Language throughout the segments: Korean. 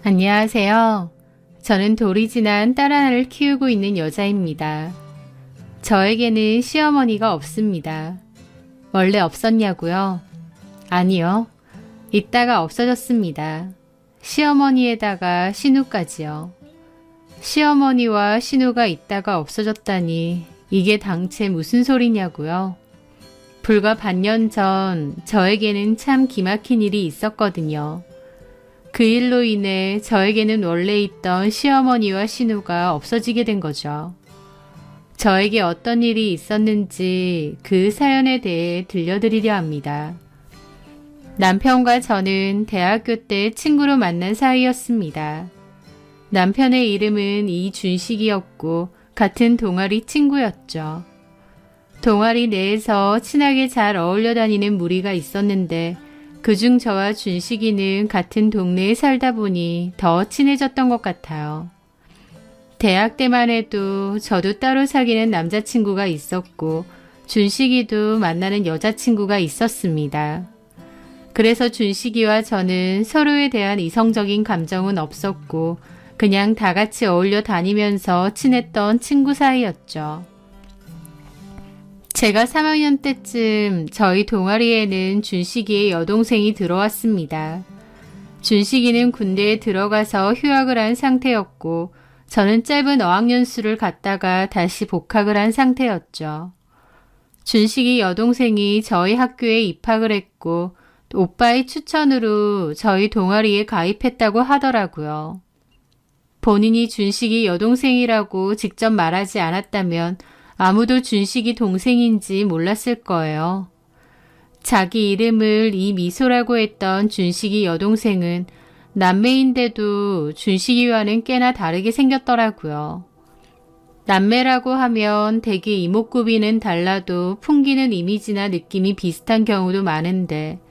안녕하세요. 저는 돌이 지난 딸 하나를 키우고 있는 여자입니다. 저에게는 시어머니가 없습니다. 원래 없었냐고요? 아니요. 있다가 없어졌습니다. 시어머니에다가 신우까지요. 시어머니와 신우가 있다가 없어졌다니 이게 당최 무슨 소리냐고요? 불과 반년 전 저에게는 참 기막힌 일이 있었거든요. 그 일로 인해 저에게는 원래 있던 시어머니와 신우가 없어지게 된 거죠. 저에게 어떤 일이 있었는지 그 사연에 대해 들려드리려 합니다. 남편과 저는 대학교 때 친구로 만난 사이였습니다. 남편의 이름은 이준식이었고 같은 동아리 친구였죠. 동아리 내에서 친하게 잘 어울려 다니는 무리가 있었는데 그중 저와 준식이는 같은 동네에 살다 보니 더 친해졌던 것 같아요. 대학 때만 해도 저도 따로 사귀는 남자친구가 있었고 준식이도 만나는 여자친구가 있었습니다. 그래서 준식이와 저는 서로에 대한 이성적인 감정은 없었고 그냥 다 같이 어울려 다니면서 친했던 친구 사이였죠. 제가 3학년 때쯤 저희 동아리에는 준식이의 여동생이 들어왔습니다. 준식이는 군대에 들어가서 휴학을 한 상태였고 저는 짧은 어학연수를 갔다가 다시 복학을 한 상태였죠. 준식이 여동생이 저희 학교에 입학을 했고 오빠의 추천으로 저희 동아리에 가입했다고 하더라고요. 본인이 준식이 여동생이라고 직접 말하지 않았다면 아무도 준식이 동생인지 몰랐을 거예요. 자기 이름을 이미소라고 했던 준식이 여동생은 남매인데도 준식이와는 꽤나 다르게 생겼더라고요. 남매라고 하면 대개 이목구비는 달라도 풍기는 이미지나 느낌이 비슷한 경우도 많은데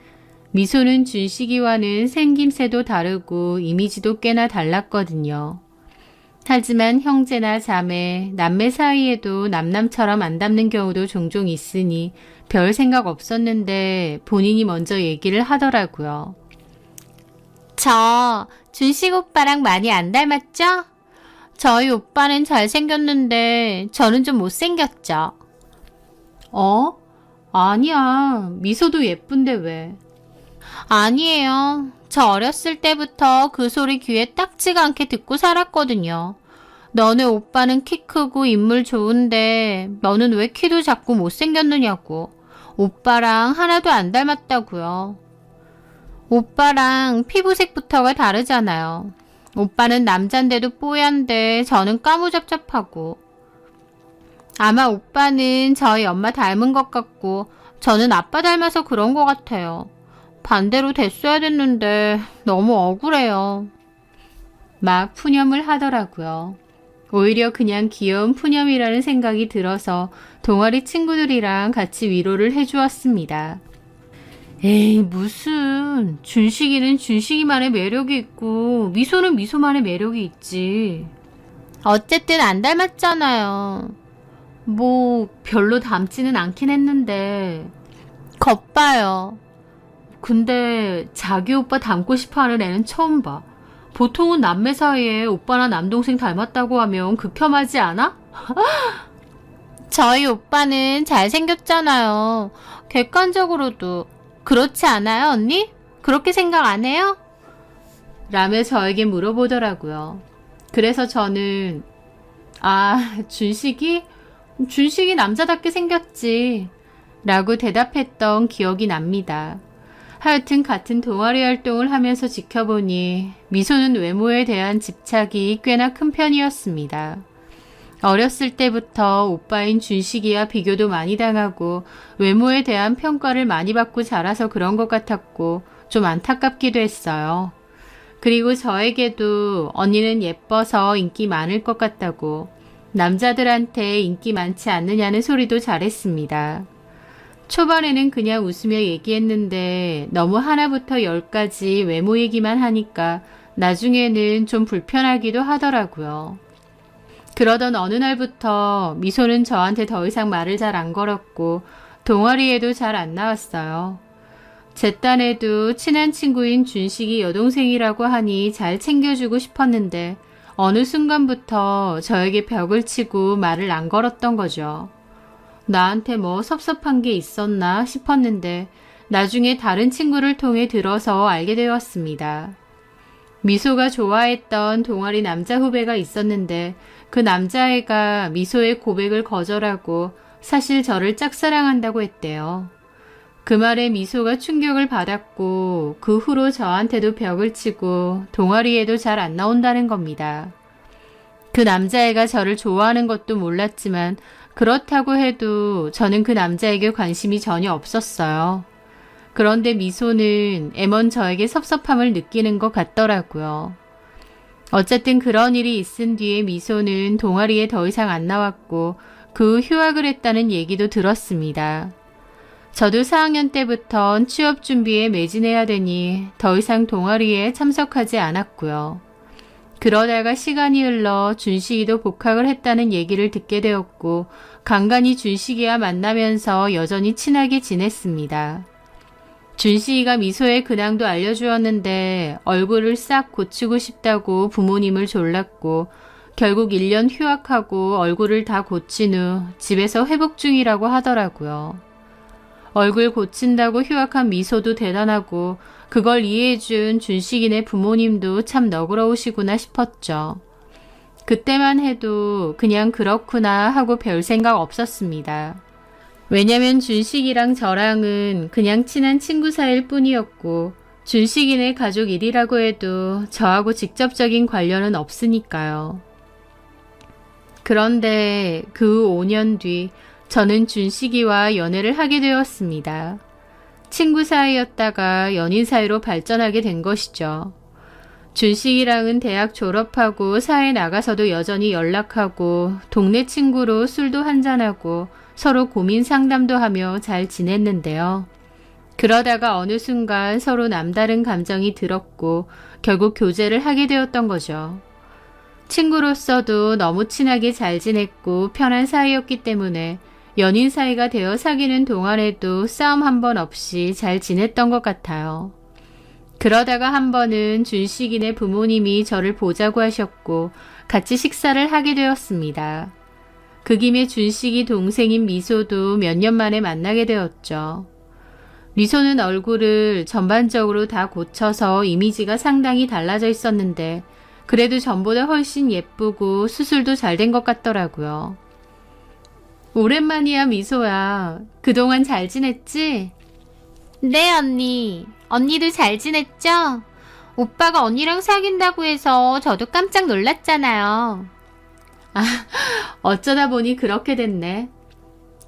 미소는 준식이와는 생김새도 다르고 이미지도 꽤나 달랐거든요. 하지만 형제나 자매, 남매 사이에도 남남처럼 안 닮는 경우도 종종 있으니 별 생각 없었는데 본인이 먼저 얘기를 하더라고요. 저 준식 오빠랑 많이 안 닮았죠? 저희 오빠는 잘생겼는데 저는 좀 못생겼죠. 아니야. 미소도 예쁜데 왜? 아니에요. 저 어렸을 때부터 그 소리 귀에 딱지가 않게 듣고 살았거든요. 너네 오빠는 키 크고 인물 좋은데 너는 왜 키도 작고 못생겼느냐고. 오빠랑 하나도 안 닮았다고요. 오빠랑 피부색부터가 다르잖아요. 오빠는 남잔데도 뽀얀데 저는 까무잡잡하고. 아마 오빠는 저희 엄마 닮은 것 같고 저는 아빠 닮아서 그런 것 같아요. 반대로 됐어야 됐는데 너무 억울해요. 막 푸념을 하더라고요. 오히려 그냥 귀여운 푸념이라는 생각이 들어서 동아리 친구들이랑 같이 위로를 해주었습니다. 에이 무슨 준식이는 준식이만의 매력이 있고 미소는 미소만의 매력이 있지. 어쨌든 안 닮았잖아요. 뭐 별로 닮지는 않긴 했는데. 겁봐요. 근데 자기 오빠 닮고 싶어하는 애는 처음 봐. 보통은 남매 사이에 오빠나 남동생 닮았다고 하면 극혐하지 않아? 저희 오빠는 잘생겼잖아요. 객관적으로도. 그렇지 않아요, 언니? 그렇게 생각 안 해요? 라며 저에게 물어보더라고요. 그래서 저는 준식이 남자답게 생겼지 라고 대답했던 기억이 납니다. 하여튼 같은 동아리 활동을 하면서 지켜보니 미소는 외모에 대한 집착이 꽤나 큰 편이었습니다. 어렸을 때부터 오빠인 준식이와 비교도 많이 당하고 외모에 대한 평가를 많이 받고 자라서 그런 것 같았고 좀 안타깝기도 했어요. 그리고 저에게도 언니는 예뻐서 인기 많을 것 같다고 남자들한테 인기 많지 않느냐는 소리도 잘했습니다. 초반에는 그냥 웃으며 얘기했는데 너무 하나부터 열까지 외모 얘기만 하니까 나중에는 좀 불편하기도 하더라고요. 그러던 어느 날부터 미소는 저한테 더 이상 말을 잘 안 걸었고 동아리에도 잘 안 나왔어요. 제 딴에도 친한 친구인 준식이 여동생이라고 하니 잘 챙겨주고 싶었는데 어느 순간부터 저에게 벽을 치고 말을 안 걸었던 거죠. 나한테 뭐 섭섭한 게 있었나 싶었는데 나중에 다른 친구를 통해 들어서 알게 되었습니다. 미소가 좋아했던 동아리 남자 후배가 있었는데 그 남자애가 미소의 고백을 거절하고 사실 저를 짝사랑한다고 했대요. 그 말에 미소가 충격을 받았고 그 후로 저한테도 벽을 치고 동아리에도 잘 안 나온다는 겁니다. 그 남자애가 저를 좋아하는 것도 몰랐지만 그렇다고 해도 저는 그 남자에게 관심이 전혀 없었어요. 그런데 미소는 애먼 저에게 섭섭함을 느끼는 것 같더라고요. 어쨌든 그런 일이 있은 뒤에 미소는 동아리에 더 이상 안 나왔고 그 후 휴학을 했다는 얘기도 들었습니다. 저도 4학년 때부턴 취업 준비에 매진해야 되니 더 이상 동아리에 참석하지 않았고요. 그러다가 시간이 흘러 준식이도 복학을 했다는 얘기를 듣게 되었고 간간히 준식이와 만나면서 여전히 친하게 지냈습니다. 준식이가 미소의 근황도 알려주었는데 얼굴을 싹 고치고 싶다고 부모님을 졸랐고 결국 1년 휴학하고 얼굴을 다 고친 후 집에서 회복 중이라고 하더라고요. 얼굴 고친다고 휴학한 미소도 대단하고 그걸 이해해준 준식이네 부모님도 참 너그러우시구나 싶었죠. 그때만 해도 그냥 그렇구나 하고 별 생각 없었습니다. 왜냐면 준식이랑 저랑은 그냥 친한 친구 사이일 뿐이었고 준식이네 가족 일이라고 해도 저하고 직접적인 관련은 없으니까요. 그런데 그 5년 뒤 저는 준식이와 연애를 하게 되었습니다. 친구 사이였다가 연인 사이로 발전하게 된 것이죠. 준식이랑은 대학 졸업하고 사회 나가서도 여전히 연락하고 동네 친구로 술도 한잔하고 서로 고민 상담도 하며 잘 지냈는데요. 그러다가 어느 순간 서로 남다른 감정이 들었고 결국 교제를 하게 되었던 거죠. 친구로서도 너무 친하게 잘 지냈고 편한 사이였기 때문에 연인 사이가 되어 사귀는 동안에도 싸움 한 번 없이 잘 지냈던 것 같아요. 그러다가 한 번은 준식이네 부모님이 저를 보자고 하셨고 같이 식사를 하게 되었습니다. 그 김에 준식이 동생인 미소도 몇 년 만에 만나게 되었죠. 미소는 얼굴을 전반적으로 다 고쳐서 이미지가 상당히 달라져 있었는데 그래도 전보다 훨씬 예쁘고 수술도 잘 된 것 같더라고요. 오랜만이야 미소야. 그동안 잘 지냈지? 네 언니. 언니도 잘 지냈죠? 오빠가 언니랑 사귄다고 해서 저도 깜짝 놀랐잖아요. 아, 어쩌다 보니 그렇게 됐네.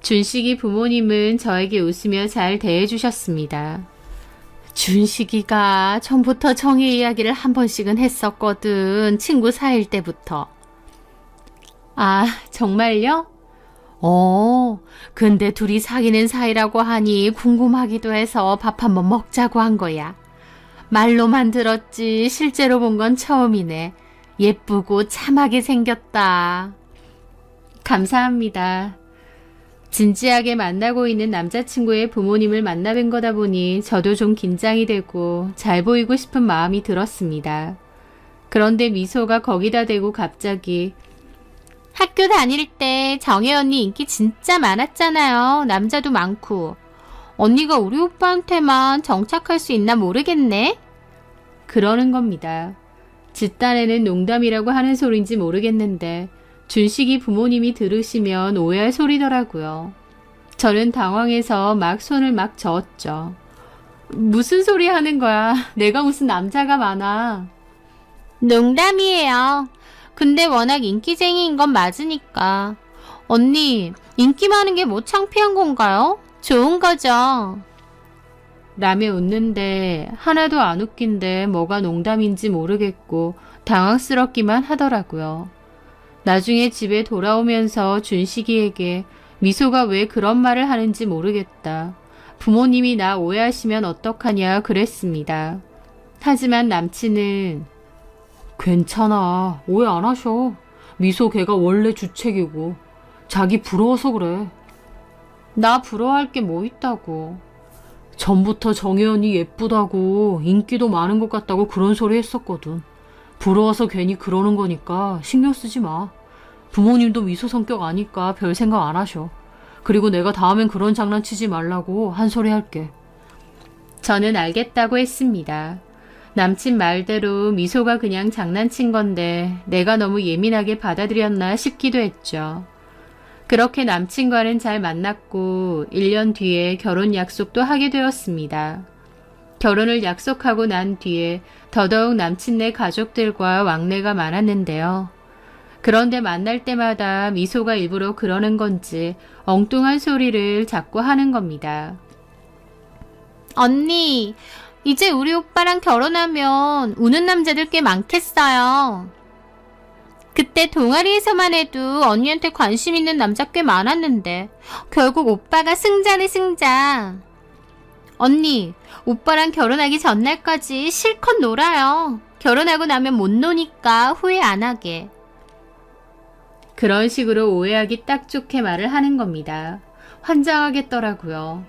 준식이 부모님은 저에게 웃으며 잘 대해주셨습니다. 준식이가 전부터 정의 이야기를 한 번씩은 했었거든. 친구 사귈 때부터. 아, 정말요? 근데 둘이 사귀는 사이라고 하니 궁금하기도 해서 밥 한번 먹자고 한 거야. 말로만 들었지 실제로 본 건 처음이네. 예쁘고 참하게 생겼다. 감사합니다. 진지하게 만나고 있는 남자친구의 부모님을 만나뵌 거다 보니 저도 좀 긴장이 되고 잘 보이고 싶은 마음이 들었습니다. 그런데 미소가 거기다 대고 갑자기 학교 다닐 때 정혜 언니 인기 진짜 많았잖아요. 남자도 많고. 언니가 우리 오빠한테만 정착할 수 있나 모르겠네? 그러는 겁니다. 집단에는 농담이라고 하는 소린지 모르겠는데 준식이 부모님이 들으시면 오해할 소리더라고요. 저는 당황해서 막 손을 막 저었죠. 무슨 소리 하는 거야? 내가 무슨 남자가 많아. 농담이에요. 근데 워낙 인기쟁이인 건 맞으니까. 언니, 인기 많은 게 뭐 창피한 건가요? 좋은 거죠. 라며 웃는데 하나도 안 웃긴데 뭐가 농담인지 모르겠고 당황스럽기만 하더라고요. 나중에 집에 돌아오면서 준식이에게 미소가 왜 그런 말을 하는지 모르겠다. 부모님이 나 오해하시면 어떡하냐 그랬습니다. 하지만 남친은 괜찮아. 오해 안 하셔. 미소 걔가 원래 주책이고 자기 부러워서 그래. 나 부러워할 게 뭐 있다고. 전부터 정혜연이 예쁘다고 인기도 많은 것 같다고 그런 소리 했었거든. 부러워서 괜히 그러는 거니까 신경 쓰지 마. 부모님도 미소 성격 아니까 별 생각 안 하셔. 그리고 내가 다음엔 그런 장난치지 말라고 한 소리 할게. 저는 알겠다고 했습니다. 남친 말대로 미소가 그냥 장난친 건데 내가 너무 예민하게 받아들였나 싶기도 했죠. 그렇게 남친과는 잘 만났고 1년 뒤에 결혼 약속도 하게 되었습니다. 결혼을 약속하고 난 뒤에 더더욱 남친네 가족들과 왕래가 많았는데요. 그런데 만날 때마다 미소가 일부러 그러는 건지 엉뚱한 소리를 자꾸 하는 겁니다. 언니, 이제 우리 오빠랑 결혼하면 우는 남자들 꽤 많겠어요. 그때 동아리에서만 해도 언니한테 관심 있는 남자 꽤 많았는데 결국 오빠가 승자네 승자. 언니, 오빠랑 결혼하기 전날까지 실컷 놀아요. 결혼하고 나면 못 노니까 후회 안 하게. 그런 식으로 오해하기 딱 좋게 말을 하는 겁니다. 환장하겠더라고요.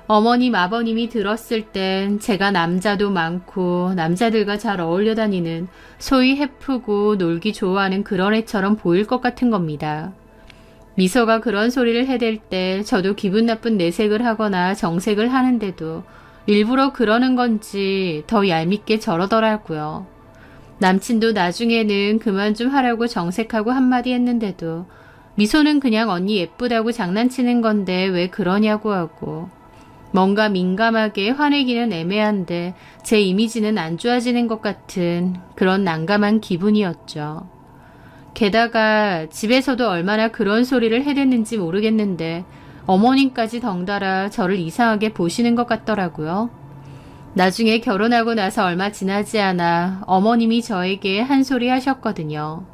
어머님, 아버님이 들었을 땐 제가 남자도 많고 남자들과 잘 어울려 다니는 소위 해프고 놀기 좋아하는 그런 애처럼 보일 것 같은 겁니다. 미소가 그런 소리를 해댈 때 저도 기분 나쁜 내색을 하거나 정색을 하는데도 일부러 그러는 건지 더 얄밉게 저러더라고요. 남친도 나중에는 그만 좀 하라고 정색하고 한마디 했는데도 미소는 그냥 언니 예쁘다고 장난치는 건데 왜 그러냐고 하고 뭔가 민감하게 화내기는 애매한데 제 이미지는 안 좋아지는 것 같은 그런 난감한 기분이었죠. 게다가 집에서도 얼마나 그런 소리를 해댔는지 모르겠는데 어머님까지 덩달아 저를 이상하게 보시는 것 같더라고요. 나중에 결혼하고 나서 얼마 지나지 않아 어머님이 저에게 한 소리 하셨거든요.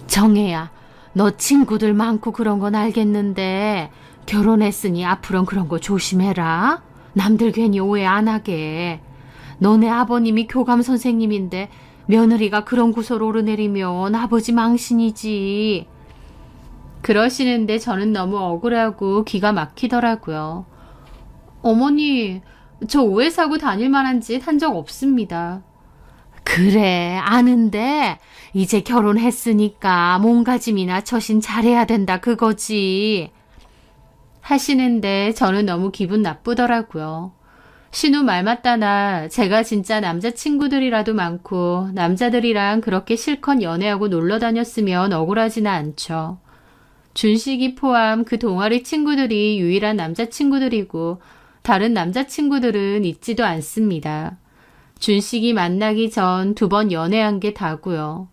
정혜야, 너 친구들 많고 그런 건 알겠는데 결혼했으니 앞으로는 그런 거 조심해라. 남들 괜히 오해 안 하게. 너네 아버님이 교감 선생님인데 며느리가 그런 구설 오르내리면 아버지 망신이지. 그러시는데 저는 너무 억울하고 기가 막히더라고요. 어머니, 저 오해 사고 다닐 만한 짓 한 적 없습니다. 그래, 아는데 이제 결혼했으니까 몸가짐이나 처신 잘해야 된다 그거지. 하시는데 저는 너무 기분 나쁘더라고요. 신우 말 맞다나 제가 진짜 남자친구들이라도 많고 남자들이랑 그렇게 실컷 연애하고 놀러 다녔으면 억울하지는 않죠. 준식이 포함 그 동아리 친구들이 유일한 남자친구들이고 다른 남자친구들은 있지도 않습니다. 준식이 만나기 전 2번 연애한 게 다고요.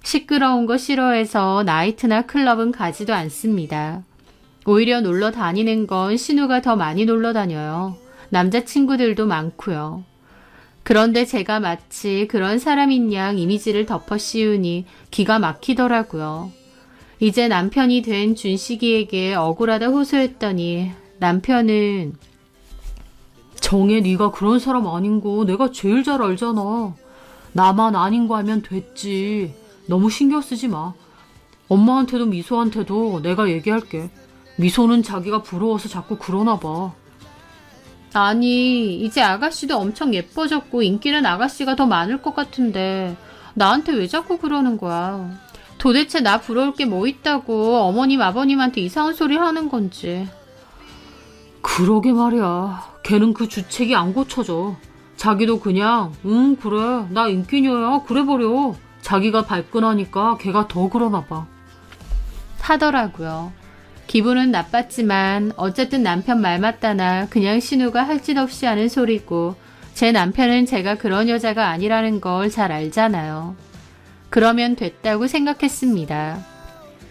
시끄러운 거 싫어해서 나이트나 클럽은 가지도 않습니다. 오히려 놀러 다니는 건 신우가 더 많이 놀러 다녀요. 남자친구들도 많고요. 그런데 제가 마치 그런 사람인 양 이미지를 덮어 씌우니 기가 막히더라고요. 이제 남편이 된 준식이에게 억울하다 호소했더니 남편은 정혜, 네가 그런 사람 아닌 거 내가 제일 잘 알잖아. 나만 아닌 거 알면 됐지. 너무 신경 쓰지 마. 엄마한테도 미소한테도 내가 얘기할게. 미소는 자기가 부러워서 자꾸 그러나 봐. 아니, 이제 아가씨도 엄청 예뻐졌고 인기는 아가씨가 더 많을 것 같은데 나한테 왜 자꾸 그러는 거야. 도대체 나 부러울 게 뭐 있다고 어머님 아버님한테 이상한 소리 하는 건지. 그러게 말이야. 걔는 그 주책이 안 고쳐져. 자기도 그냥 그래 나 인기녀야 그래버려. 자기가 발끈하니까 걔가 더 그러나 봐. 하더라고요. 기분은 나빴지만 어쨌든 남편 말 맞다나 그냥 신우가 할 짓 없이 하는 소리고 제 남편은 제가 그런 여자가 아니라는 걸 잘 알잖아요. 그러면 됐다고 생각했습니다.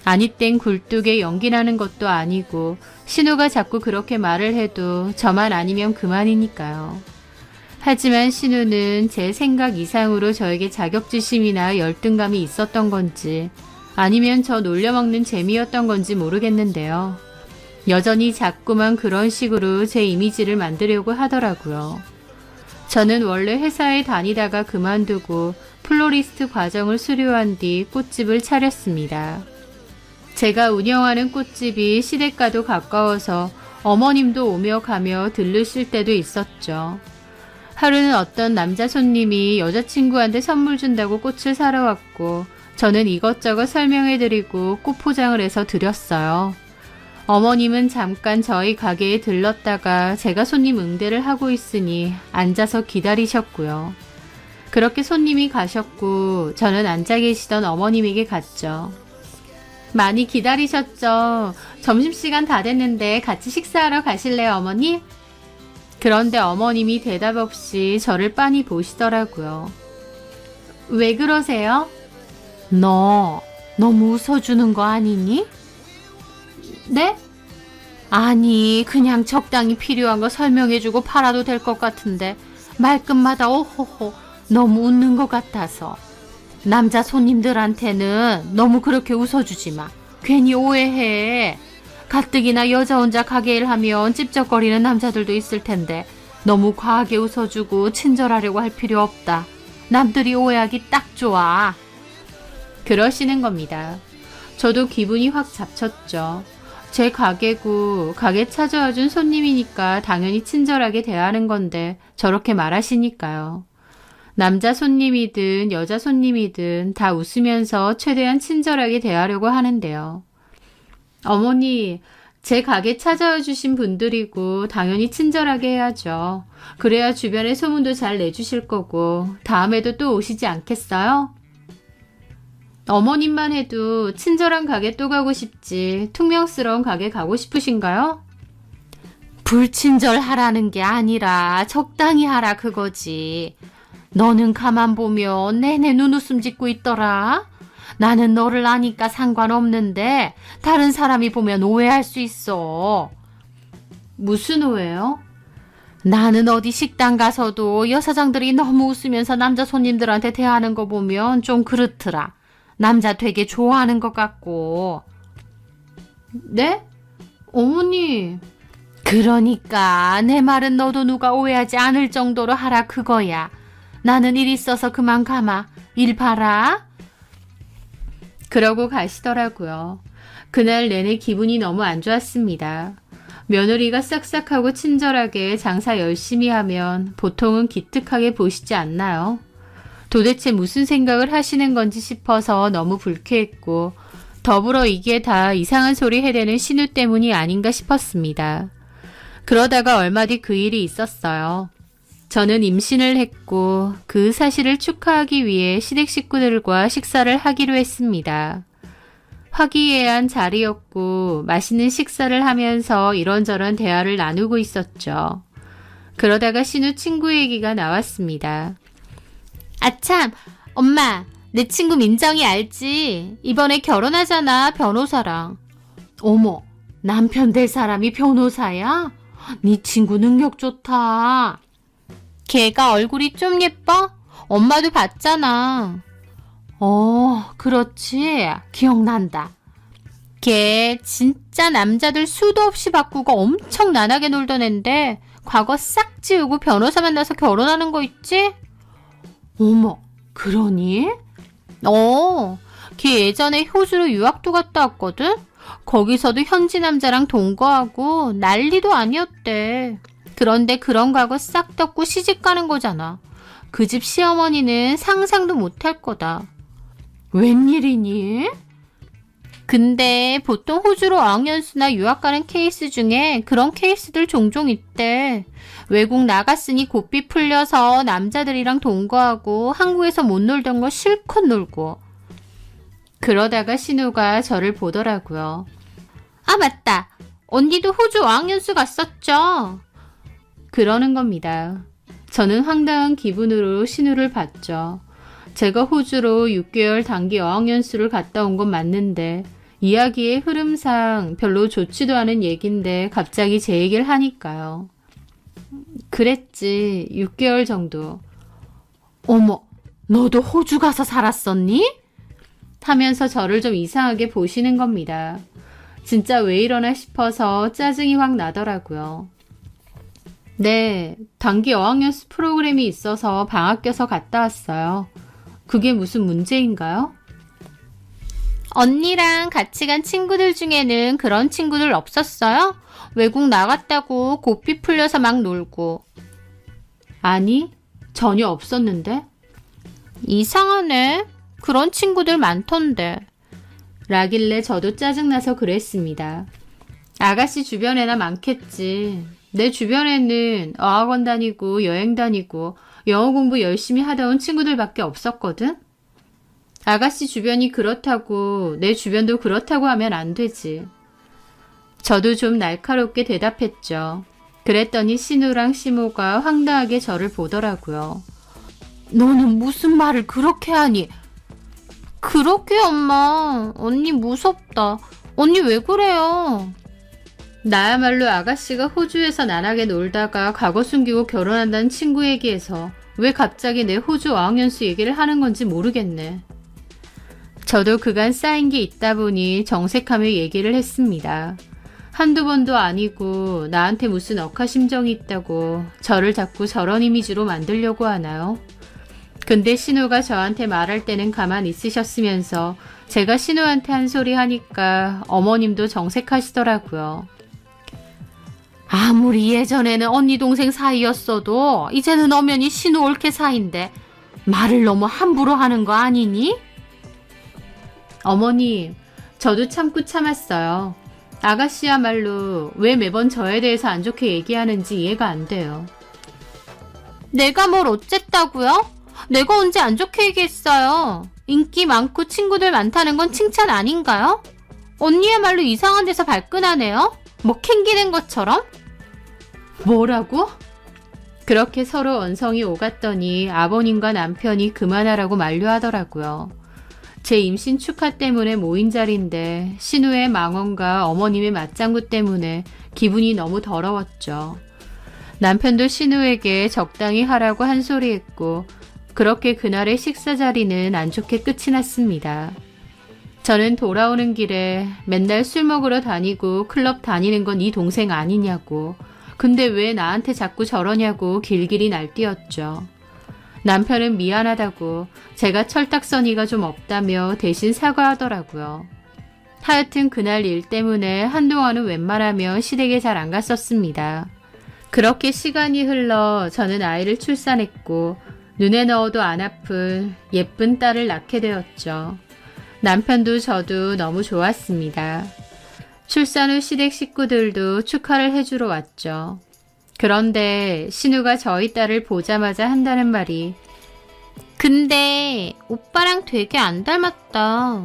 아니 땐 굴뚝에 연기 나는 것도 아니고 신우가 자꾸 그렇게 말을 해도 저만 아니면 그만이니까요. 하지만 신우는 제 생각 이상으로 저에게 자격지심이나 열등감이 있었던 건지 아니면 저 놀려먹는 재미였던 건지 모르겠는데요. 여전히 자꾸만 그런 식으로 제 이미지를 만들려고 하더라고요. 저는 원래 회사에 다니다가 그만두고 플로리스트 과정을 수료한 뒤 꽃집을 차렸습니다. 제가 운영하는 꽃집이 시댁과도 가까워서 어머님도 오며 가며 들르실 때도 있었죠. 하루는 어떤 남자 손님이 여자친구한테 선물 준다고 꽃을 사러 왔고 저는 이것저것 설명해드리고 꽃 포장을 해서 드렸어요. 어머님은 잠깐 저희 가게에 들렀다가 제가 손님 응대를 하고 있으니 앉아서 기다리셨고요. 그렇게 손님이 가셨고 저는 앉아 계시던 어머님에게 갔죠. 많이 기다리셨죠? 점심시간 다 됐는데 같이 식사하러 가실래요, 어머니? 그런데 어머님이 대답 없이 저를 빤히 보시더라고요. 왜 그러세요? 너 너무 웃어주는 거 아니니? 네? 아니, 그냥 적당히 필요한 거 설명해주고 팔아도 될 것 같은데 말끝마다 오호호 너무 웃는 것 같아서. 남자 손님들한테는 너무 그렇게 웃어주지 마. 괜히 오해해. 가뜩이나 여자 혼자 가게 일하면 찝쩍거리는 남자들도 있을 텐데 너무 과하게 웃어주고 친절하려고 할 필요 없다. 남들이 오해하기 딱 좋아. 그러시는 겁니다. 저도 기분이 확 잡쳤죠. 제 가게고 가게 찾아와준 손님이니까 당연히 친절하게 대하는 건데 저렇게 말하시니까요. 남자 손님이든 여자 손님이든 다 웃으면서 최대한 친절하게 대하려고 하는데요. 어머니, 제 가게 찾아와 주신 분들이고 당연히 친절하게 해야죠. 그래야 주변에 소문도 잘 내주실 거고 다음에도 또 오시지 않겠어요? 어머님만 해도 친절한 가게 또 가고 싶지 퉁명스러운 가게 가고 싶으신가요? 불친절하라는 게 아니라 적당히 하라 그거지. 너는 가만 보면 내내 눈웃음 짓고 있더라. 나는 너를 아니까 상관없는데 다른 사람이 보면 오해할 수 있어. 무슨 오해요? 나는 어디 식당 가서도 여사장들이 너무 웃으면서 남자 손님들한테 대하는 거 보면 좀 그렇더라. 남자 되게 좋아하는 것 같고. 네? 어머니. 그러니까 내 말은 너도 누가 오해하지 않을 정도로 하라 그거야. 나는 일 있어서 그만 가마. 일 봐라. 그러고 가시더라고요. 그날 내내 기분이 너무 안 좋았습니다. 며느리가 싹싹하고 친절하게 장사 열심히 하면 보통은 기특하게 보시지 않나요? 도대체 무슨 생각을 하시는 건지 싶어서 너무 불쾌했고 더불어 이게 다 이상한 소리 해대는 신우 때문이 아닌가 싶었습니다. 그러다가 얼마 뒤 그 일이 있었어요. 저는 임신을 했고 그 사실을 축하하기 위해 시댁 식구들과 식사를 하기로 했습니다. 화기애애한 자리였고 맛있는 식사를 하면서 이런저런 대화를 나누고 있었죠. 그러다가 신우 친구 얘기가 나왔습니다. 아참, 엄마, 내 친구 민정이 알지? 이번에 결혼하잖아, 변호사랑. 어머, 남편 될 사람이 변호사야? 네 친구 능력 좋다. 걔가 얼굴이 좀 예뻐? 엄마도 봤잖아. 그렇지. 기억난다. 걔 진짜 남자들 수도 없이 바꾸고 엄청 난하게 놀던 앤데 과거 싹 지우고 변호사 만나서 결혼하는 거 있지? 어머, 그러니? 걔 예전에 호주로 유학도 갔다 왔거든? 거기서도 현지 남자랑 동거하고 난리도 아니었대. 그런데 그런 과거 싹 덮고 시집 가는 거잖아. 그 집 시어머니는 상상도 못할 거다. 웬일이니? 근데 보통 호주로 어학연수나 유학 가는 케이스 중에 그런 케이스들 종종 있대. 외국 나갔으니 고삐 풀려서 남자들이랑 동거하고 한국에서 못 놀던 거 실컷 놀고. 그러다가 신우가 저를 보더라고요. 아, 맞다. 언니도 호주 어학연수 갔었죠? 그러는 겁니다. 저는 황당한 기분으로 신우를 봤죠. 제가 호주로 6개월 단기 어학연수를 갔다 온 건 맞는데 이야기의 흐름상 별로 좋지도 않은 얘긴데 갑자기 제 얘기를 하니까요. 그랬지. 6개월 정도. 어머, 너도 호주 가서 살았었니? 하면서 저를 좀 이상하게 보시는 겁니다. 진짜 왜 이러나 싶어서 짜증이 확 나더라고요. 네, 단기 어학연수 프로그램이 있어서 방학 껴서 갔다 왔어요. 그게 무슨 문제인가요? 언니랑 같이 간 친구들 중에는 그런 친구들 없었어요? 외국 나갔다고 고삐 풀려서 막 놀고. 아니, 전혀 없었는데. 이상하네. 그런 친구들 많던데. 라길래 저도 짜증나서 그랬습니다. 아가씨 주변에나 많겠지. 내 주변에는 어학원 다니고 여행 다니고 영어 공부 열심히 하다 온 친구들밖에 없었거든. 아가씨 주변이 그렇다고 내 주변도 그렇다고 하면 안 되지. 저도 좀 날카롭게 대답했죠. 그랬더니 신우랑 시모가 황당하게 저를 보더라고요. 너는 무슨 말을 그렇게 하니? 그러게 엄마. 언니 무섭다. 언니 왜 그래요? 나야말로 아가씨가 호주에서 나락에 놀다가 과거 숨기고 결혼한다는 친구 얘기에서 왜 갑자기 내 호주 어학연수 얘기를 하는 건지 모르겠네. 저도 그간 쌓인 게 있다 보니 정색하며 얘기를 했습니다. 한두 번도 아니고 나한테 무슨 억하심정이 있다고 저를 자꾸 저런 이미지로 만들려고 하나요? 근데 신우가 저한테 말할 때는 가만히 있으셨으면서 제가 신우한테 한 소리 하니까 어머님도 정색하시더라고요. 아무리 예전에는 언니 동생 사이였어도 이제는 엄연히 신우 올케 사이인데 말을 너무 함부로 하는 거 아니니? 어머님, 저도 참고 참았어요. 아가씨야말로 왜 매번 저에 대해서 안 좋게 얘기하는지 이해가 안 돼요. 내가 뭘 어쨌다고요? 내가 언제 안 좋게 얘기했어요. 인기 많고 친구들 많다는 건 칭찬 아닌가요? 언니야말로 이상한 데서 발끈하네요. 뭐 캥기는 것처럼? 뭐라고? 그렇게 서로 언성이 오갔더니 아버님과 남편이 그만하라고 만류하더라고요. 제 임신 축하 때문에 모인 자리인데 신우의 망언과 어머님의 맞장구 때문에 기분이 너무 더러웠죠. 남편도 신우에게 적당히 하라고 한 소리 했고 그렇게 그날의 식사 자리는 안 좋게 끝이 났습니다. 저는 돌아오는 길에 맨날 술 먹으러 다니고 클럽 다니는 건 네 동생 아니냐고, 근데 왜 나한테 자꾸 저러냐고 길길이 날뛰었죠. 남편은 미안하다고 제가 철딱서니가 좀 없다며 대신 사과하더라고요. 하여튼 그날 일 때문에 한동안은 웬만하면 시댁에 잘 안 갔었습니다. 그렇게 시간이 흘러 저는 아이를 출산했고 눈에 넣어도 안 아픈 예쁜 딸을 낳게 되었죠. 남편도 저도 너무 좋았습니다. 출산 후 시댁 식구들도 축하를 해주러 왔죠. 그런데 신우가 저희 딸을 보자마자 한다는 말이 근데 오빠랑 되게 안 닮았다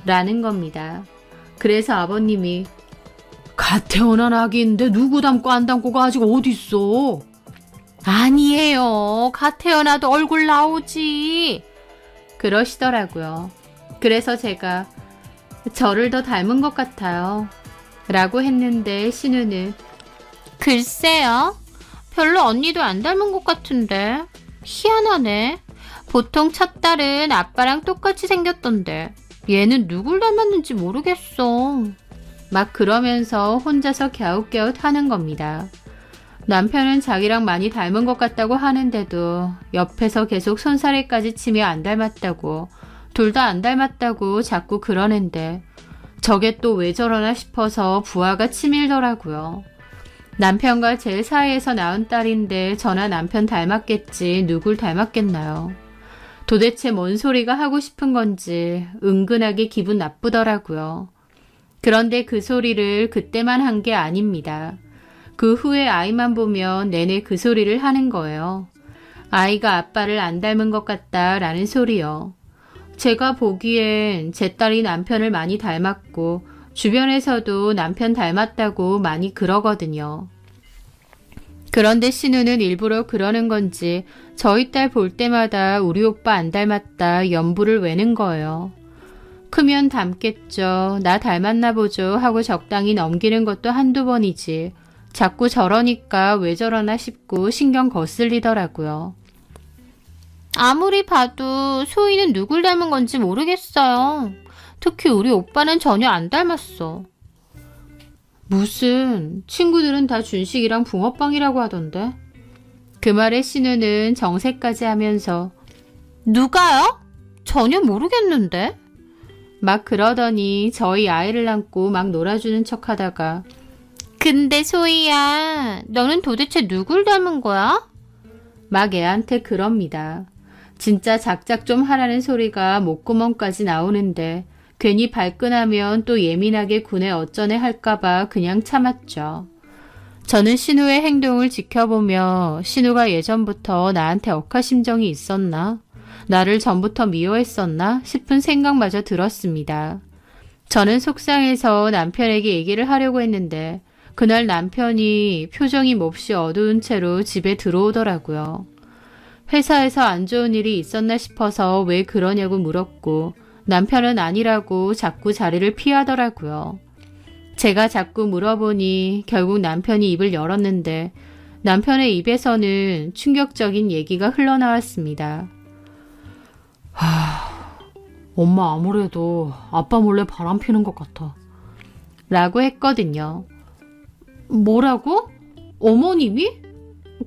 라는 겁니다. 그래서 아버님이 갓 태어난 아기인데 누구 닮고 안 닮고가 아직 어딨어? 아니에요. 갓 태어나도 얼굴 나오지. 그러시더라고요. 그래서 제가 저를 더 닮은 것 같아요 라고 했는데 신우는 글쎄요. 별로 언니도 안 닮은 것 같은데. 희한하네. 보통 첫 딸은 아빠랑 똑같이 생겼던데 얘는 누굴 닮았는지 모르겠어. 막 그러면서 혼자서 갸웃갸웃 하는 겁니다. 남편은 자기랑 많이 닮은 것 같다고 하는데도 옆에서 계속 손사래까지 치며 안 닮았다고, 둘 다 안 닮았다고 자꾸 그러는데 저게 또 왜 저러나 싶어서 부하가 치밀더라고요. 남편과 제 사이에서 낳은 딸인데 저나 남편 닮았겠지 누굴 닮았겠나요. 도대체 뭔 소리가 하고 싶은 건지 은근하게 기분 나쁘더라고요. 그런데 그 소리를 그때만 한 게 아닙니다. 그 후에 아이만 보면 내내 그 소리를 하는 거예요. 아이가 아빠를 안 닮은 것 같다라는 소리요. 제가 보기엔 제 딸이 남편을 많이 닮았고 주변에서도 남편 닮았다고 많이 그러거든요. 그런데 신우는 일부러 그러는 건지 저희 딸 볼 때마다 우리 오빠 안 닮았다 연부를 외는 거예요. 크면 닮겠죠. 나 닮았나 보죠 하고 적당히 넘기는 것도 한두 번이지. 자꾸 저러니까 왜 저러나 싶고 신경 거슬리더라고요. 아무리 봐도 소희는 누굴 닮은 건지 모르겠어요. 특히 우리 오빠는 전혀 안 닮았어. 무슨 친구들은 다 준식이랑 붕어빵이라고 하던데. 그 말에 신우는 정색까지 하면서 누가요? 전혀 모르겠는데? 막 그러더니 저희 아이를 안고 막 놀아주는 척 하다가 근데 소희야, 너는 도대체 누굴 닮은 거야? 막 애한테 그럽니다. 진짜 작작 좀 하라는 소리가 목구멍까지 나오는데 괜히 발끈하면 또 예민하게 군에 어쩌네 할까봐 그냥 참았죠. 저는 신우의 행동을 지켜보며 신우가 예전부터 나한테 억하심정이 있었나? 나를 전부터 미워했었나? 싶은 생각마저 들었습니다. 저는 속상해서 남편에게 얘기를 하려고 했는데 그날 남편이 표정이 몹시 어두운 채로 집에 들어오더라고요. 회사에서 안 좋은 일이 있었나 싶어서 왜 그러냐고 물었고 남편은 아니라고 자꾸 자리를 피하더라고요. 제가 자꾸 물어보니 결국 남편이 입을 열었는데 남편의 입에서는 충격적인 얘기가 흘러나왔습니다. 엄마 아무래도 아빠 몰래 바람 피는 것 같아. 라고 했거든요. 뭐라고? 어머님이?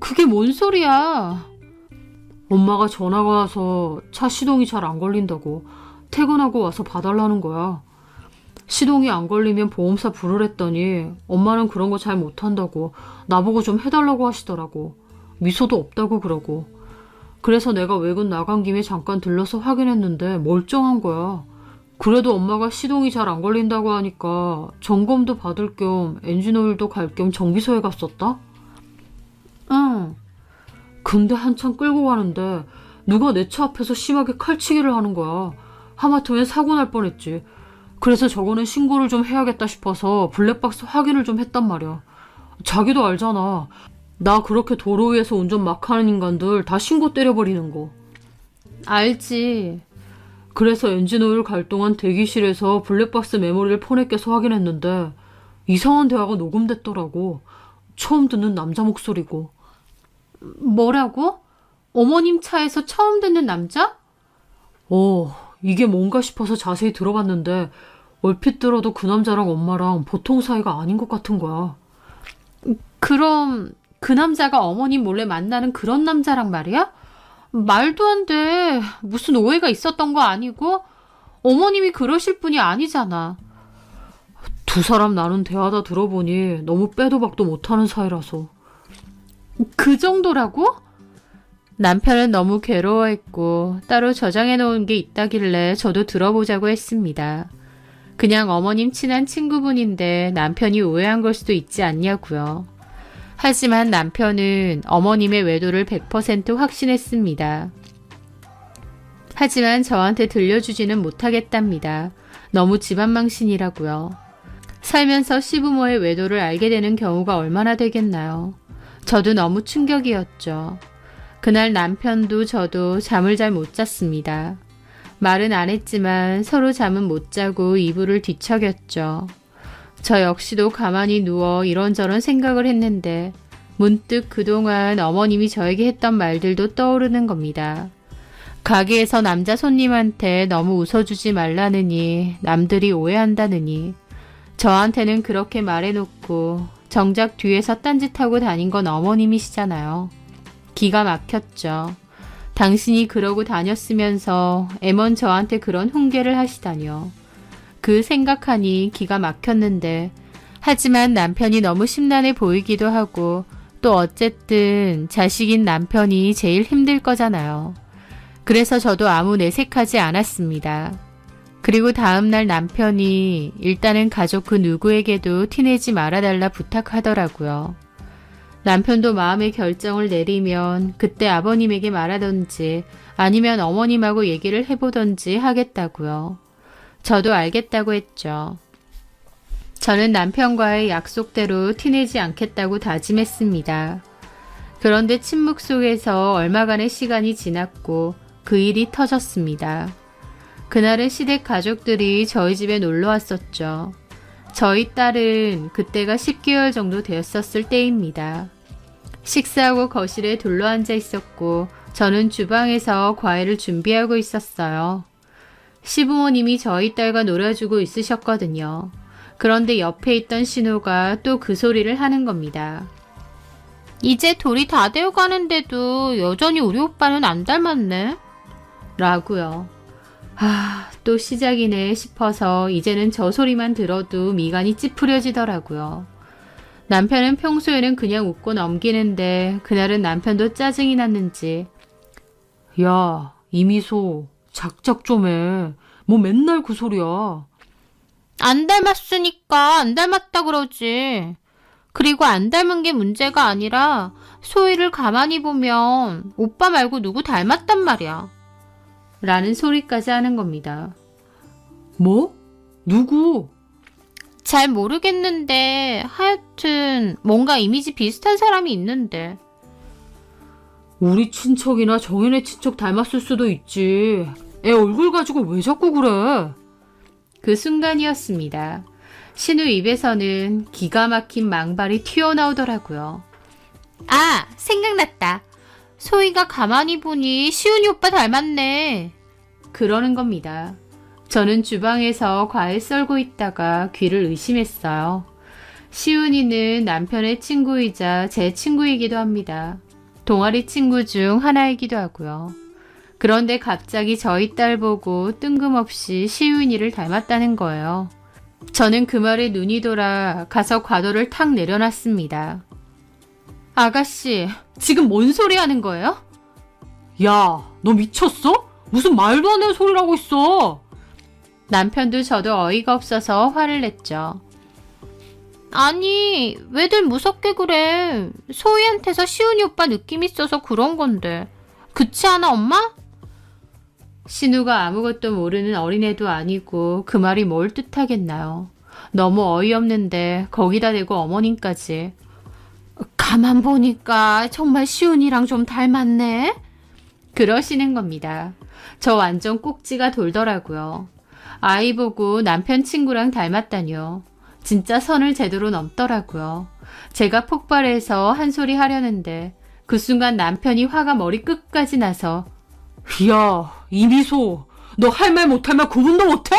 그게 뭔 소리야? 엄마가 전화가 와서 차 시동이 잘 안 걸린다고 퇴근하고 와서 봐달라는 거야. 시동이 안 걸리면 보험사 부르랬더니 엄마는 그런 거 잘 못한다고 나보고 좀 해달라고 하시더라고. 미소도 없다고 그러고. 그래서 내가 외근 나간 김에 잠깐 들러서 확인했는데 멀쩡한 거야. 그래도 엄마가 시동이 잘 안 걸린다고 하니까 점검도 받을 겸 엔진오일도 갈 겸 정비소에 갔었다? 응. 근데 한참 끌고 가는데 누가 내 차 앞에서 심하게 칼치기를 하는 거야. 하마터면 사고 날 뻔했지. 그래서 저거는 신고를 좀 해야겠다 싶어서 블랙박스 확인을 좀 했단 말이야. 자기도 알잖아. 나 그렇게 도로 위에서 운전 막 하는 인간들 다 신고 때려버리는 거. 알지. 그래서 엔진오일 갈 동안 대기실에서 블랙박스 메모리를 폰에 껴서 확인했는데 이상한 대화가 녹음됐더라고. 처음 듣는 남자 목소리고. 뭐라고? 어머님 차에서 처음 듣는 남자? 이게 뭔가 싶어서 자세히 들어봤는데 얼핏 들어도 그 남자랑 엄마랑 보통 사이가 아닌 것 같은 거야. 그럼 그 남자가 어머님 몰래 만나는 그런 남자랑 말이야? 말도 안 돼. 무슨 오해가 있었던 거 아니고 어머님이 그러실 분이 아니잖아. 두 사람 나눈 대화다 들어보니 너무 빼도 박도 못하는 사이라서. 그 정도라고? 남편은 너무 괴로워했고 따로 저장해 놓은 게 있다길래 저도 들어보자고 했습니다. 그냥 어머님 친한 친구분인데 남편이 오해한 걸 수도 있지 않냐고요. 하지만 남편은 어머님의 외도를 100% 확신했습니다. 하지만 저한테 들려주지는 못하겠답니다. 너무 집안망신이라고요. 살면서 시부모의 외도를 알게 되는 경우가 얼마나 되겠나요? 저도 너무 충격이었죠. 그날 남편도 저도 잠을 잘 못 잤습니다. 말은 안 했지만 서로 잠은 못 자고 이불을 뒤척였죠. 저 역시도 가만히 누워 이런저런 생각을 했는데 문득 그동안 어머님이 저에게 했던 말들도 떠오르는 겁니다. 가게에서 남자 손님한테 너무 웃어주지 말라느니 남들이 오해한다느니 저한테는 그렇게 말해놓고 정작 뒤에서 딴짓하고 다닌 건 어머님이시잖아요. 기가 막혔죠. 당신이 그러고 다녔으면서 애먼 저한테 그런 훈계를 하시다뇨. 그 생각하니 기가 막혔는데 하지만 남편이 너무 심란해 보이기도 하고 또 어쨌든 자식인 남편이 제일 힘들 거잖아요. 그래서 저도 아무 내색하지 않았습니다. 그리고 다음날 남편이 일단은 가족 그 누구에게도 티내지 말아달라 부탁하더라고요. 남편도 마음의 결정을 내리면 그때 아버님에게 말하던지 아니면 어머님하고 얘기를 해보던지 하겠다고요. 저도 알겠다고 했죠. 저는 남편과의 약속대로 티내지 않겠다고 다짐했습니다. 그런데 침묵 속에서 얼마간의 시간이 지났고 그 일이 터졌습니다. 그날은 시댁 가족들이 저희 집에 놀러 왔었죠. 저희 딸은 그때가 10개월 정도 되었었을 때입니다. 식사하고 거실에 둘러앉아 있었고 저는 주방에서 과일을 준비하고 있었어요. 시부모님이 저희 딸과 놀아주고 있으셨거든요. 그런데 옆에 있던 신우가 또 그 소리를 하는 겁니다. 이제 돌이 다 되어가는데도 여전히 우리 오빠는 안 닮았네? 라고요. 또 시작이네 싶어서 이제는 저 소리만 들어도 미간이 찌푸려지더라고요. 남편은 평소에는 그냥 웃고 넘기는데 그날은 남편도 짜증이 났는지 야, 이미소 작작 좀 해. 뭐 맨날 그 소리야. 안 닮았으니까 안 닮았다 그러지. 그리고 안 닮은 게 문제가 아니라 소희를 가만히 보면 오빠 말고 누구 닮았단 말이야. 라는 소리까지 하는 겁니다. 뭐? 누구? 잘 모르겠는데 하여튼 뭔가 이미지 비슷한 사람이 있는데. 우리 친척이나 정연의 친척 닮았을 수도 있지. 애 얼굴 가지고 왜 자꾸 그래? 그 순간이었습니다. 신우 입에서는 기가 막힌 망발이 튀어나오더라고요. 아, 생각났다. 소희가 가만히 보니 시훈이 오빠 닮았네. 그러는 겁니다. 저는 주방에서 과일 썰고 있다가 귀를 의심했어요. 시훈이는 남편의 친구이자 제 친구이기도 합니다. 동아리 친구 중 하나이기도 하고요. 그런데 갑자기 저희 딸 보고 뜬금없이 시훈이를 닮았다는 거예요. 저는 그 말에 눈이 돌아 가서 과도를 탁 내려놨습니다. 아가씨, 지금 뭔 소리 하는 거예요? 야, 너 미쳤어? 무슨 말도 안 되는 소리를 하고 있어. 남편도 저도 어이가 없어서 화를 냈죠. 아니, 왜들 무섭게 그래. 소희한테서 시훈이 오빠 느낌 있어서 그런 건데. 그치 않아, 엄마? 신우가 아무것도 모르는 어린애도 아니고 그 말이 뭘 뜻하겠나요. 너무 어이없는데 거기다 대고 어머님까지. 가만 보니까 정말 시훈이랑 좀 닮았네? 그러시는 겁니다. 저 완전 꼭지가 돌더라고요. 아이 보고 남편 친구랑 닮았다뇨. 진짜 선을 제대로 넘더라고요. 제가 폭발해서 한 소리 하려는데 그 순간 남편이 화가 머리 끝까지 나서 야, 이미소, 너 할 말 못할 말 구분도 못해?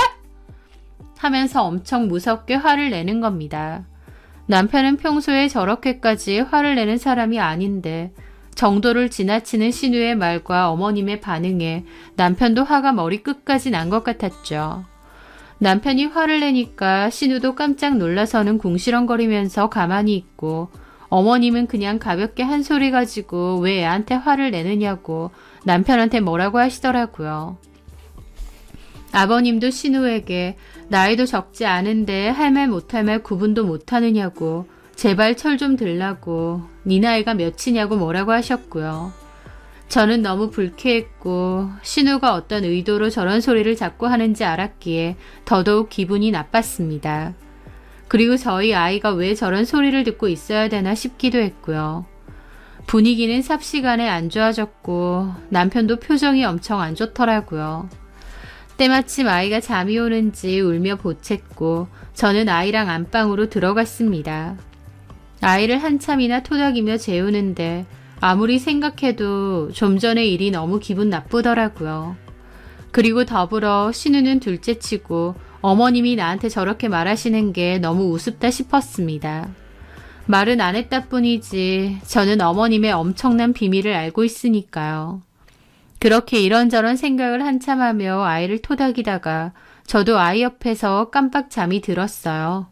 하면서 엄청 무섭게 화를 내는 겁니다. 남편은 평소에 저렇게까지 화를 내는 사람이 아닌데 정도를 지나치는 신우의 말과 어머님의 반응에 남편도 화가 머리 끝까지 난 것 같았죠. 남편이 화를 내니까 신우도 깜짝 놀라서는 궁시렁거리면서 가만히 있고 어머님은 그냥 가볍게 한 소리 가지고 왜 애한테 화를 내느냐고 남편한테 뭐라고 하시더라고요. 아버님도 신우에게 나이도 적지 않은데 할 말 못할 말 구분도 못하느냐고 제발 철 좀 들라고 네 나이가 몇이냐고 뭐라고 하셨고요. 저는 너무 불쾌했고 신우가 어떤 의도로 저런 소리를 자꾸 하는지 알았기에 더더욱 기분이 나빴습니다. 그리고 저희 아이가 왜 저런 소리를 듣고 있어야 되나 싶기도 했고요. 분위기는 삽시간에 안 좋아졌고 남편도 표정이 엄청 안 좋더라고요. 때마침 아이가 잠이 오는지 울며 보챘고 저는 아이랑 안방으로 들어갔습니다. 아이를 한참이나 토닥이며 재우는데 아무리 생각해도 좀 전의 일이 너무 기분 나쁘더라고요. 그리고 더불어 신우는 둘째치고 어머님이 나한테 저렇게 말하시는 게 너무 우습다 싶었습니다. 말은 안 했다 뿐이지 저는 어머님의 엄청난 비밀을 알고 있으니까요. 그렇게 이런저런 생각을 한참 하며 아이를 토닥이다가 저도 아이 옆에서 깜빡 잠이 들었어요.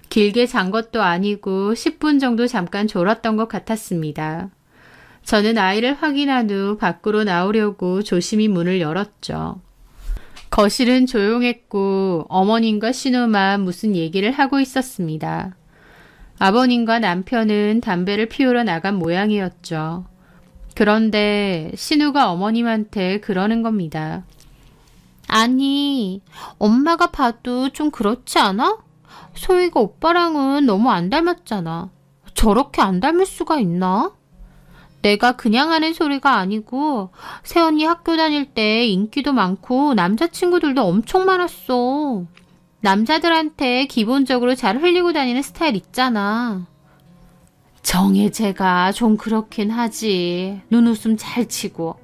길게 잔 것도 아니고 10분 정도 잠깐 졸았던 것 같았습니다. 저는 아이를 확인한 후 밖으로 나오려고 조심히 문을 열었죠. 거실은 조용했고 어머님과 신우만 무슨 얘기를 하고 있었습니다. 아버님과 남편은 담배를 피우러 나간 모양이었죠. 그런데 신우가 어머님한테 그러는 겁니다. 아니, 엄마가 봐도 좀 그렇지 않아? 소희가 오빠랑은 너무 안 닮았잖아. 저렇게 안 닮을 수가 있나? 내가 그냥 하는 소리가 아니고 새언니 학교 다닐 때 인기도 많고 남자친구들도 엄청 많았어. 남자들한테 기본적으로 잘 흘리고 다니는 스타일 있잖아. 정혜재가 좀 그렇긴 하지. 눈웃음 잘 치고.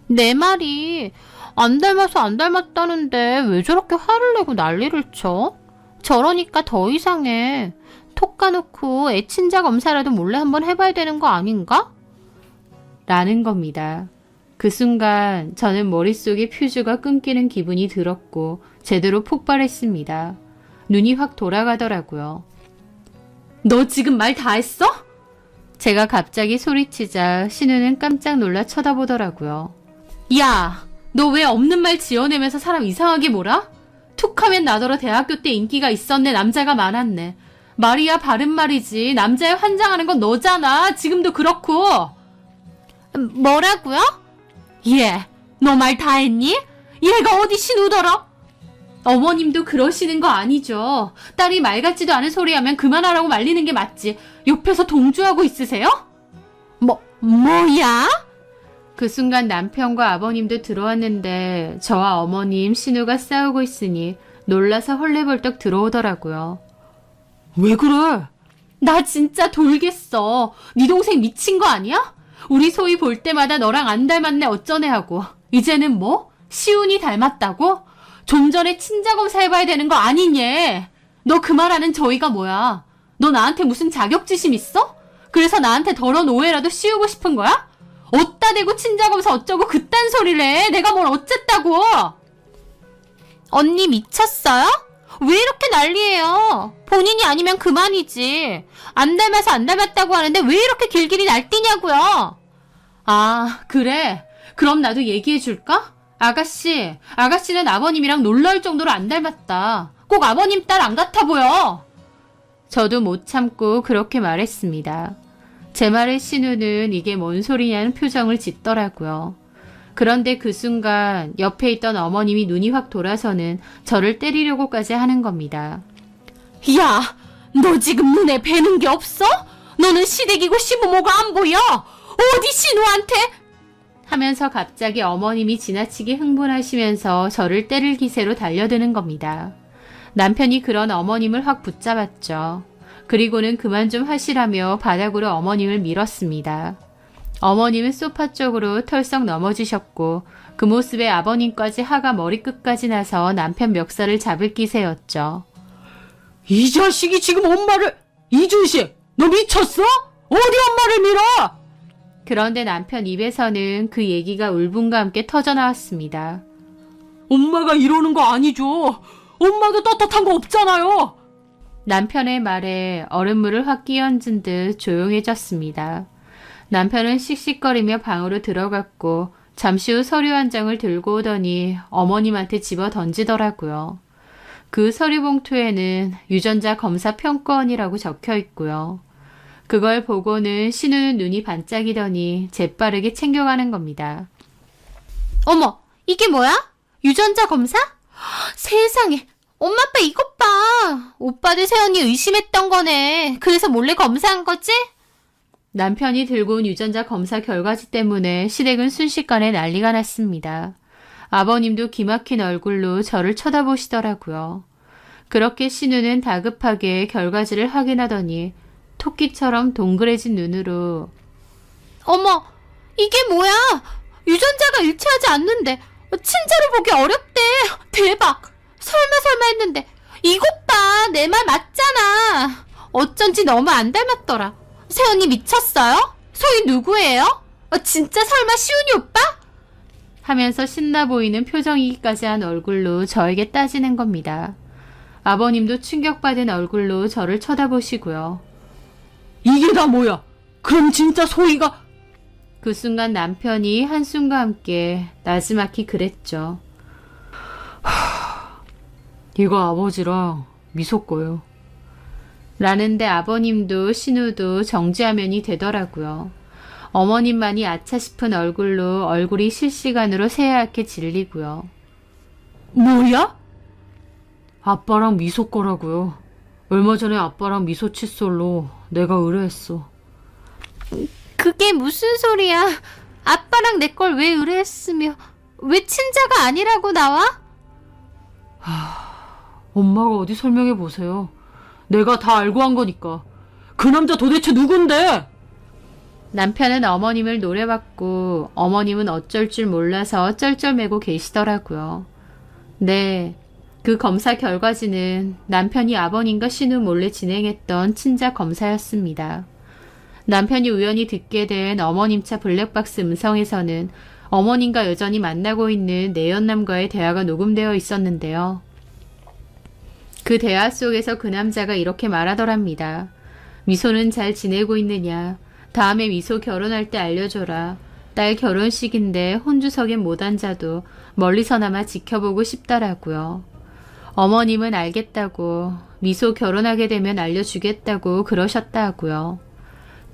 내 말이 안 닮아서 안 닮았다는데 왜 저렇게 화를 내고 난리를 쳐? 저러니까 더 이상해. 톡 까놓고 애친자 검사라도 몰래 한번 해봐야 되는 거 아닌가? 라는 겁니다. 그 순간 저는 머릿속에 퓨즈가 끊기는 기분이 들었고 제대로 폭발했습니다. 눈이 확 돌아가더라고요. 너 지금 말 다 했어? 제가 갑자기 소리치자 신우는 깜짝 놀라 쳐다보더라고요. 야, 너 왜 없는 말 지어내면서 사람 이상하게 몰아? 툭하면 나더러 대학교 때 인기가 있었네, 남자가 많았네. 말이야 바른 말이지. 남자에 환장하는 건 너잖아. 지금도 그렇고. 뭐라고요? 얘, 너 말 다 했니? 얘가 어디 신우더러? 어머님도 그러시는 거 아니죠. 딸이 말 같지도 않은 소리 하면 그만하라고 말리는 게 맞지. 옆에서 동조하고 있으세요? 뭐야? 그 순간 남편과 아버님도 들어왔는데 저와 어머님, 신우가 싸우고 있으니 놀라서 헐레벌떡 들어오더라고요. 왜 그래? 나 진짜 돌겠어. 네 동생 미친 거 아니야? 우리 소희 볼 때마다 너랑 안 닮았네 어쩌네 하고. 이제는 뭐? 시훈이 닮았다고? 좀 전에 친자검사 해봐야 되는 거 아니냐? 너 그 말하는 저희가 뭐야? 너 나한테 무슨 자격지심 있어? 그래서 나한테 더러운 오해라도 씌우고 싶은 거야? 어따 대고 친자검사 어쩌고 그딴 소리를 해. 내가 뭘 어쨌다고. 언니 미쳤어요? 왜 이렇게 난리예요? 본인이 아니면 그만이지. 안 닮아서 안 닮았다고 하는데 왜 이렇게 길길이 날뛰냐고요. 아, 그래? 그럼 나도 얘기해 줄까? 아가씨는 아버님이랑 놀라울 정도로 안 닮았다. 꼭 아버님 딸 안 같아 보여. 저도 못 참고 그렇게 말했습니다. 제 말에 신우는 이게 뭔 소리냐는 표정을 짓더라고요. 그런데 그 순간 옆에 있던 어머님이 눈이 확 돌아서는 저를 때리려고까지 하는 겁니다. 야, 너 지금 눈에 뵈는 게 없어? 너는 시댁이고 시부모가 안 보여? 어디 신우한테? 하면서 갑자기 어머님이 지나치게 흥분하시면서 저를 때릴 기세로 달려드는 겁니다. 남편이 그런 어머님을 확 붙잡았죠. 그리고는 그만 좀 하시라며 바닥으로 어머님을 밀었습니다. 어머님은 소파 쪽으로 털썩 넘어지셨고 그 모습에 아버님까지 화가 머리끝까지 나서 남편 멱살을 잡을 기세였죠. 이 자식이 지금 엄마를... 이준식, 너 미쳤어? 어디 엄마를 밀어? 그런데 남편 입에서는 그 얘기가 울분과 함께 터져나왔습니다. 엄마가 이러는 거 아니죠. 엄마도 떳떳한 거 없잖아요. 남편의 말에 얼음물을 확 끼얹은 듯 조용해졌습니다. 남편은 씩씩거리며 방으로 들어갔고 잠시 후 서류 한 장을 들고 오더니 어머님한테 집어 던지더라고요. 그 서류 봉투에는 유전자 검사 평가원이라고 적혀 있고요. 그걸 보고는 신우는 눈이 반짝이더니 재빠르게 챙겨가는 겁니다. 어머, 이게 뭐야? 유전자 검사? 세상에, 엄마 아빠 이것 봐. 오빠들 세연이 의심했던 거네. 그래서 몰래 검사한 거지? 남편이 들고 온 유전자 검사 결과지 때문에 시댁은 순식간에 난리가 났습니다. 아버님도 기막힌 얼굴로 저를 쳐다보시더라고요. 그렇게 신우는 다급하게 결과지를 확인하더니 토끼처럼 동그래진 눈으로 어머, 이게 뭐야? 유전자가 일치하지 않는데 친자로 보기 어렵대. 대박. 설마 했는데 이것 봐. 내 말 맞잖아. 어쩐지 너무 안 닮았더라. 세연이 미쳤어요? 소희 누구예요? 진짜 설마 시훈이 오빠? 하면서 신나 보이는 표정이기까지 한 얼굴로 저에게 따지는 겁니다. 아버님도 충격받은 얼굴로 저를 쳐다보시고요. 이게 다 뭐야? 그럼 진짜 소희가... 그 순간 남편이 한숨과 함께 나지막히 그랬죠. 이거 아버지랑 미소 거예요. 라는데 아버님도 신우도 정지화면이 되더라고요. 어머님만이 아차 싶은 얼굴로 얼굴이 실시간으로 새하얗게 질리고요. 뭐야? 아빠랑 미소 거라고요. 얼마 전에 아빠랑 미소 칫솔로 내가 의뢰했어. 그게 무슨 소리야? 아빠랑 내 걸 왜 의뢰했으며 왜 친자가 아니라고 나와? 엄마가 어디 설명해 보세요. 내가 다 알고 한 거니까. 그 남자 도대체 누군데? 남편은 어머님을 노려봤고 어머님은 어쩔 줄 몰라서 쩔쩔매고 계시더라고요. 네, 그 검사 결과지는 남편이 아버님과 신우 몰래 진행했던 친자 검사였습니다. 남편이 우연히 듣게 된 어머님 차 블랙박스 음성에서는 어머님과 여전히 만나고 있는 내연남과의 대화가 녹음되어 있었는데요. 그 대화 속에서 그 남자가 이렇게 말하더랍니다. 미소는 잘 지내고 있느냐? 다음에 미소 결혼할 때 알려줘라. 딸 결혼식인데 혼주석엔 못 앉아도 멀리서나마 지켜보고 싶다라고요. 어머님은 알겠다고, 미소 결혼하게 되면 알려주겠다고 그러셨다 하고요.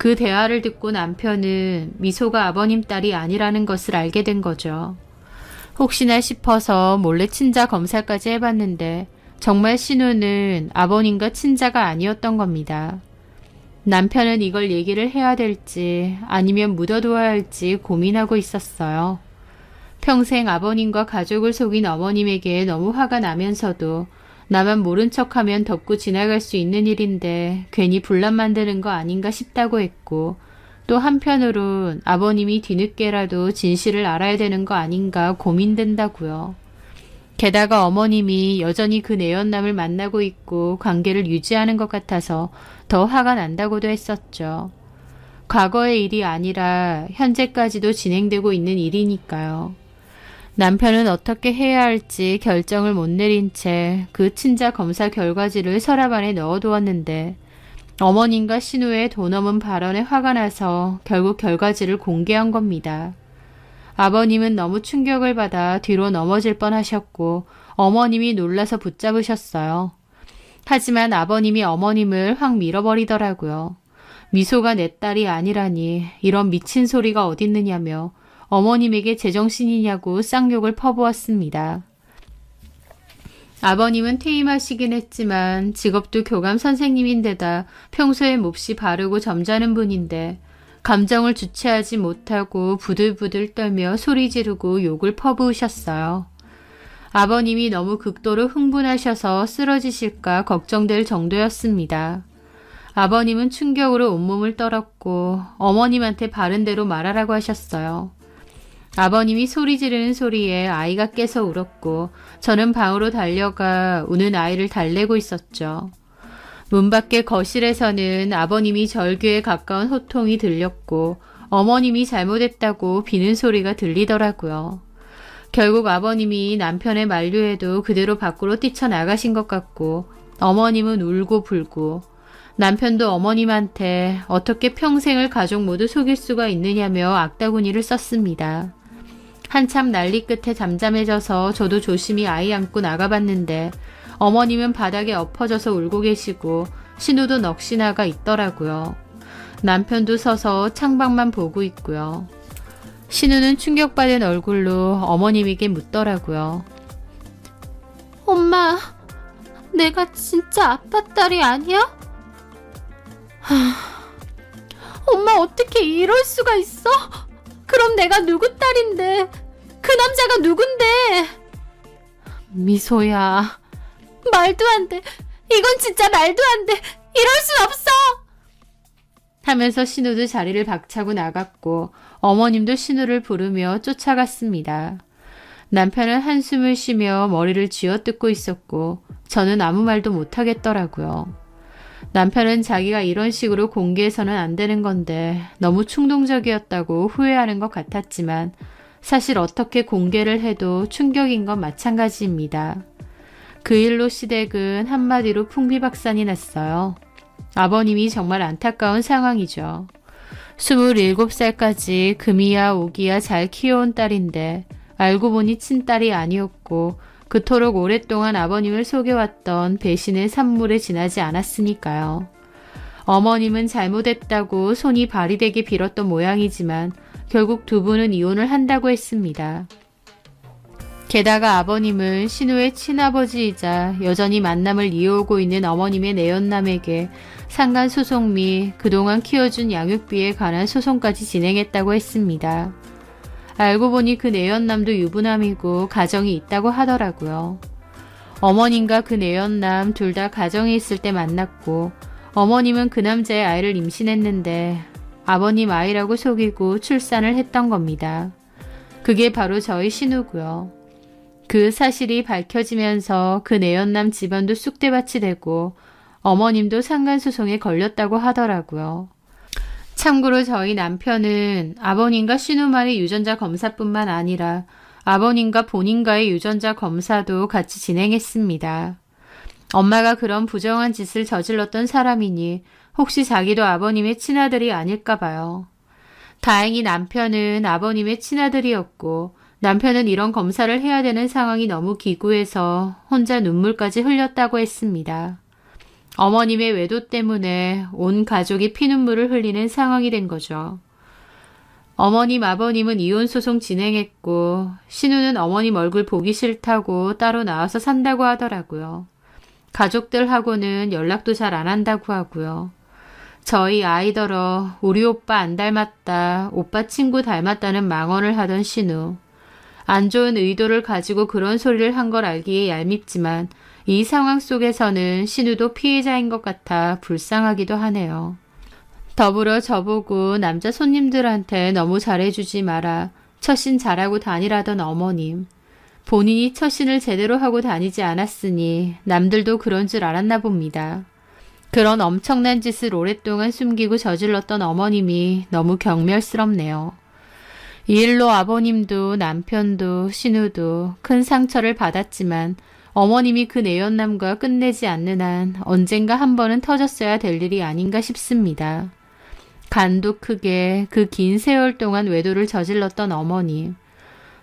그 대화를 듣고 남편은 미소가 아버님 딸이 아니라는 것을 알게 된 거죠. 혹시나 싶어서 몰래 친자 검사까지 해봤는데 정말 신우는 아버님과 친자가 아니었던 겁니다. 남편은 이걸 얘기를 해야 될지 아니면 묻어두어야 할지 고민하고 있었어요. 평생 아버님과 가족을 속인 어머님에게 너무 화가 나면서도 나만 모른 척하면 덮고 지나갈 수 있는 일인데 괜히 분란 만드는 거 아닌가 싶다고 했고, 또 한편으론 아버님이 뒤늦게라도 진실을 알아야 되는 거 아닌가 고민된다고요. 게다가 어머님이 여전히 그 내연남을 만나고 있고 관계를 유지하는 것 같아서 더 화가 난다고도 했었죠. 과거의 일이 아니라 현재까지도 진행되고 있는 일이니까요. 남편은 어떻게 해야 할지 결정을 못 내린 채 그 친자 검사 결과지를 서랍 안에 넣어두었는데 어머님과 신우의 도 넘은 발언에 화가 나서 결국 결과지를 공개한 겁니다. 아버님은 너무 충격을 받아 뒤로 넘어질 뻔하셨고 어머님이 놀라서 붙잡으셨어요. 하지만 아버님이 어머님을 확 밀어버리더라고요. 미소가 내 딸이 아니라니 이런 미친 소리가 어딨느냐며 어머님에게 제정신이냐고 쌍욕을 퍼부었습니다. 아버님은 퇴임하시긴 했지만 직업도 교감 선생님인데다 평소에 몹시 바르고 점잖은 분인데 감정을 주체하지 못하고 부들부들 떨며 소리 지르고 욕을 퍼부으셨어요. 아버님이 너무 극도로 흥분하셔서 쓰러지실까 걱정될 정도였습니다. 아버님은 충격으로 온몸을 떨었고 어머님한테 바른 대로 말하라고 하셨어요. 아버님이 소리 지르는 소리에 아이가 깨서 울었고 저는 방으로 달려가 우는 아이를 달래고 있었죠. 문 밖의 거실에서는 아버님이 절규에 가까운 호통이 들렸고 어머님이 잘못했다고 비는 소리가 들리더라고요. 결국 아버님이 남편의 만류에도 그대로 밖으로 뛰쳐나가신 것 같고 어머님은 울고 불고 남편도 어머님한테 어떻게 평생을 가족 모두 속일 수가 있느냐며 악다구니를 썼습니다. 한참 난리 끝에 잠잠해져서 저도 조심히 아이 안고 나가봤는데 어머님은 바닥에 엎어져서 울고 계시고 신우도 넋이 나가 있더라고요. 남편도 서서 창밖만 보고 있고요. 신우는 충격받은 얼굴로 어머님에게 묻더라고요. 엄마, 내가 진짜 아빠 딸이 아니야? 엄마 어떻게 이럴 수가 있어? 그럼 내가 누구 딸인데? 그 남자가 누군데? 미소야. 말도 안 돼. 이건 진짜 말도 안 돼. 이럴 순 없어. 하면서 신우도 자리를 박차고 나갔고 어머님도 신우를 부르며 쫓아갔습니다. 남편은 한숨을 쉬며 머리를 쥐어뜯고 있었고 저는 아무 말도 못하겠더라고요. 남편은 자기가 이런 식으로 공개해서는 안 되는 건데 너무 충동적이었다고 후회하는 것 같았지만 사실 어떻게 공개를 해도 충격인 건 마찬가지입니다. 그 일로 시댁은 한마디로 풍비박산이 났어요. 아버님이 정말 안타까운 상황이죠. 27살까지 금이야 오기야 잘 키워온 딸인데 알고 보니 친딸이 아니었고 그토록 오랫동안 아버님을 속여왔던 배신의 산물에 지나지 않았으니까요. 어머님은 잘못했다고 손이 발휘되게 빌었던 모양이지만 결국 두 분은 이혼을 한다고 했습니다. 게다가 아버님은 신우의 친아버지이자 여전히 만남을 이어오고 있는 어머님의 내연남에게 상간소송 및 그동안 키워준 양육비에 관한 소송까지 진행했다고 했습니다. 알고 보니 그 내연남도 유부남이고 가정이 있다고 하더라고요. 어머님과 그 내연남 둘 다 가정이 있을 때 만났고 어머님은 그 남자의 아이를 임신했는데 아버님 아이라고 속이고 출산을 했던 겁니다. 그게 바로 저희 신우고요. 그 사실이 밝혀지면서 그 내연남 집안도 쑥대밭이 되고 어머님도 상간소송에 걸렸다고 하더라고요. 참고로 저희 남편은 아버님과 신우만의 유전자 검사뿐만 아니라 아버님과 본인과의 유전자 검사도 같이 진행했습니다. 엄마가 그런 부정한 짓을 저질렀던 사람이니 혹시 자기도 아버님의 친아들이 아닐까 봐요. 다행히 남편은 아버님의 친아들이었고 남편은 이런 검사를 해야 되는 상황이 너무 기구해서 혼자 눈물까지 흘렸다고 했습니다. 어머님의 외도 때문에 온 가족이 피눈물을 흘리는 상황이 된 거죠. 어머님, 아버님은 이혼소송 진행했고 신우는 어머님 얼굴 보기 싫다고 따로 나와서 산다고 하더라고요. 가족들하고는 연락도 잘 안 한다고 하고요. 저희 아이더러 우리 오빠 안 닮았다, 오빠 친구 닮았다는 망언을 하던 신우. 안 좋은 의도를 가지고 그런 소리를 한 걸 알기에 얄밉지만 이 상황 속에서는 신우도 피해자인 것 같아 불쌍하기도 하네요. 더불어 저보고 남자 손님들한테 너무 잘해주지 마라, 처신 잘하고 다니라던 어머님. 본인이 처신을 제대로 하고 다니지 않았으니 남들도 그런 줄 알았나 봅니다. 그런 엄청난 짓을 오랫동안 숨기고 저질렀던 어머님이 너무 경멸스럽네요. 이 일로 아버님도 남편도 신우도 큰 상처를 받았지만 어머님이 그 내연남과 끝내지 않는 한 언젠가 한 번은 터졌어야 될 일이 아닌가 싶습니다. 간도 크게 그 긴 세월 동안 외도를 저질렀던 어머님.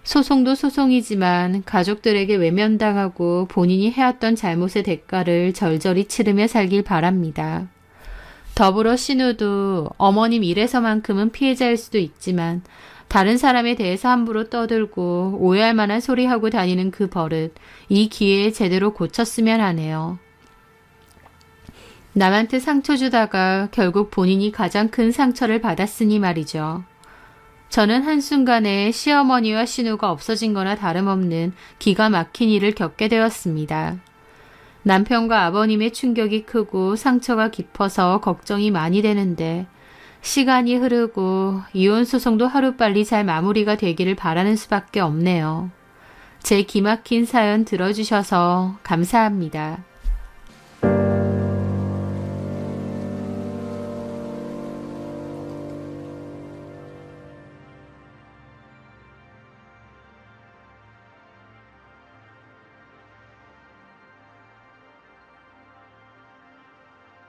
소송도 소송이지만 가족들에게 외면당하고 본인이 해왔던 잘못의 대가를 절절히 치르며 살길 바랍니다. 더불어 신우도 어머님 일에서만큼은 피해자일 수도 있지만 다른 사람에 대해서 함부로 떠들고 오해할 만한 소리하고 다니는 그 버릇, 이 기회에 제대로 고쳤으면 하네요. 남한테 상처 주다가 결국 본인이 가장 큰 상처를 받았으니 말이죠. 저는 한순간에 시어머니와 신우가 없어진 거나 다름없는 기가 막힌 일을 겪게 되었습니다. 남편과 아버님의 충격이 크고 상처가 깊어서 걱정이 많이 되는데 시간이 흐르고 이혼 소송도 하루빨리 잘 마무리가 되기를 바라는 수밖에 없네요. 제 기막힌 사연 들어주셔서 감사합니다.